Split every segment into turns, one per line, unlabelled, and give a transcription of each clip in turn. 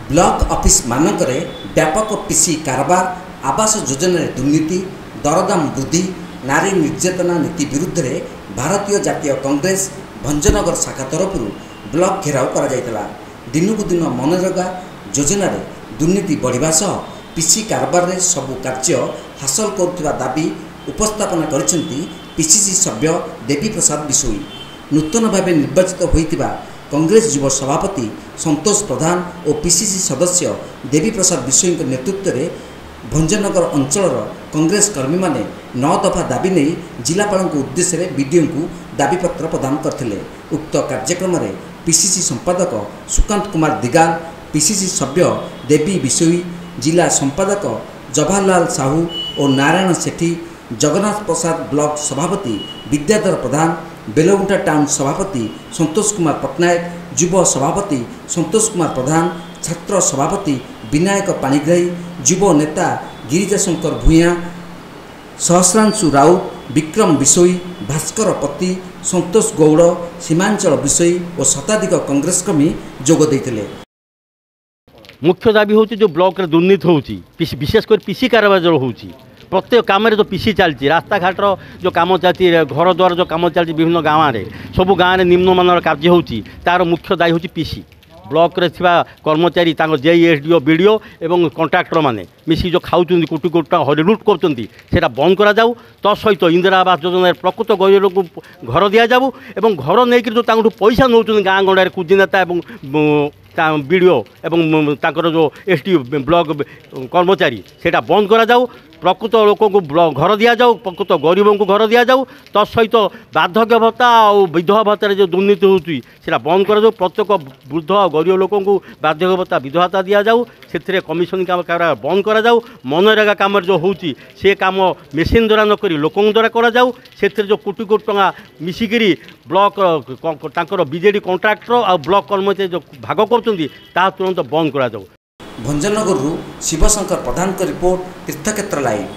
Block office मानकरे व्यापक PC कारबार आवास योजना दुर्नीति दरदाम वृद्धि नारी निर्यातना नीति विरुद्ध में भारतीय जातीय कांग्रेस भंजनगर शाखा तरफ ब्लॉक घेराव करा दिनकू दिन मनरेगा योजना दुर्नीति बढ़िबा सह पीसी कारबार रे सबु कार्य हासिल करुवा दाबी उपस्थापन करिसेंती पीसीसी सभ्य देवी प्रसाद बिशोई। नूतन भाव निर्वाचित होइतिबा कांग्रेस युव सभापति संतोष प्रधान और पीसीसी सदस्य देवी प्रसाद बिशोई नेतृत्व में भंजनगर अंचल कांग्रेस कर्मी माने 9 दफा दाबी नहीं जिलापाल उद्देश्य बीडीओ को दाबीपत्र प्रदान करथिले। उक्त कार्यक्रम में पीसीसी संपादक सुकांत कुमार दिगाल, पीसीसी सभ्य देवी बिशोई, जिला संपादक जवाहरलाल साहू और नारायण सेठी, जगन्नाथ प्रसाद ब्लॉक सभापति विद्याधर प्रधान, बेलगुंटा टाउन सभापति संतोष कुमार पट्टनायक, युव सभापति संतोष कुमार प्रधान, छात्र सभापति विनायक पाणिग्राही, युव नेता गिरिजाशंकर भूया, सहस्रांशु राउत, विक्रम बिशोई, भास्कर पति, संतोष गौड़, सीमांचल बिशोई और शताधिक कांग्रेस कर्मी जोग देइतिले।
मुख्य दाबी होची जो ब्लॉक रे दुर्नीति होची, विशेषकर पीसी कारबार जो होची, प्रत्येक काम जो पीसी चलती रास्ता घाटर जो कम चलती घर द्वार जो कम चलती विभिन्न गाँव में सबू गाँव में निम्नमान कार्य होची तार मुख्य दायी होची पीसी। ब्लॉक रे थिबा कर्मचारी तांको जेईएसडीओ बीडीओ एवं कॉन्ट्राक्टर माने मिसी जो खाउचंदी कोटी कोटी टका हरिलुट करचंदी सेटा बंद करा जाऊ। तो सहित इंदिरा आवास योजना प्रकृत गरीब को घर दिया जाऊ एवं घर नहीं जो तांको पैसा नौचंदी गाँ गंडारे कुजी नेता एवं बीडीओ एवं तांकर जो एसडी ब्लॉक कर्मचारी सेटा बंद करा जाऊ। प्रकृत लोक को घर दि जाऊ, प्रकृत गरीब को घर दि जाऊ। तत्सहित बार्धक्य भत्ता और विधवा भत्तार जो दुर्नीति होती बंद कर प्रत्येक वृद्ध और गरीब लोक को बार्धक्य भत्ता विधवा भत्ता दि जाऊ। से कमिशन काम बंद कर जाऊ। मनरेगा कम जो होती से काम मेसीन द्वारा नक लोक द्वारा करा जाऊ। से जो कोटी कोटी टका मिसिकी ब्लॉक तांकर बीजेडी कॉन्ट्राक्टर और ब्लॉक कर्मचारी जो भाग कर तुरंत बंद करा जाऊ।
भंजनगर शिवशंकर प्रधान का रिपोर्ट, तीर्थक्षेत्र लाइव।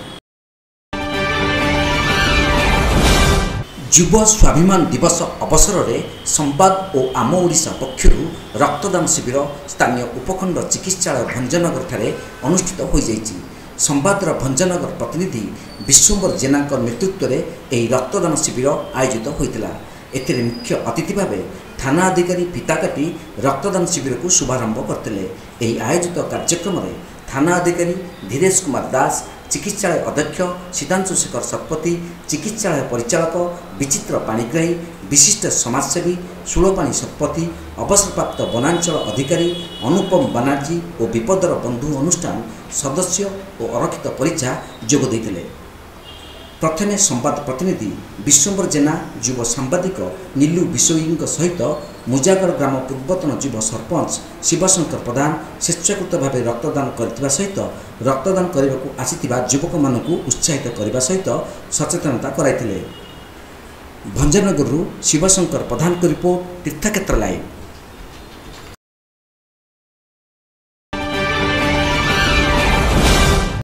युव स्वाभिमान दिवस अवसर में संवाद और आम ओडिशा पक्षर रक्तदान शिविर स्थानीय उपखंड चिकित्सालय भंजनगर ठारे अनुष्ठित हो जाइछि। संवादर भंजनगर प्रतिनिधि विश्वम्बर जेना नेतृत्व में यह रक्तदान शिविर आयोजित होता। एथिरे मुख्य अतिथि भाव थाना अधिकारी फिता काटी रक्तदान शिविर को शुभारंभ करते। आयोजित कार्यक्रम में थाना अधिकारी धीरेश कुमार दास, चिकित्सालय अध्यक्ष सिद्धांशु शेखर शतपथी, चिकित्सालय परिचालक विचित्र पाणिग्राही, विशिष्ट समाजसेवी सुड़पाणी शतपथी, अवसरप्राप्त वनांचल अधिकारी अनुपम बनर्जी और विपदर बंधु अनुष्ठान सदस्य और अरक्षित परिचा जोग देइतिले। प्रथमे संवाद प्रतिनिधि विश्वम्बर जेना युव सांबादिक नीलू बिशोई सहित मुजागर ग्राम पूर्वतन युव सरपंच शिवशंकर प्रधान स्वेच्छाकृत भाव रक्तदान करथिबा सहित रक्तदान करने को आसीथिबा युवक मानकु उत्साहित करने सहित सचेतनता कराइथिले। भंजनगरु शिवशंकर प्रधान को रिपोर्ट, तीर्थक्षेत्र लाइव।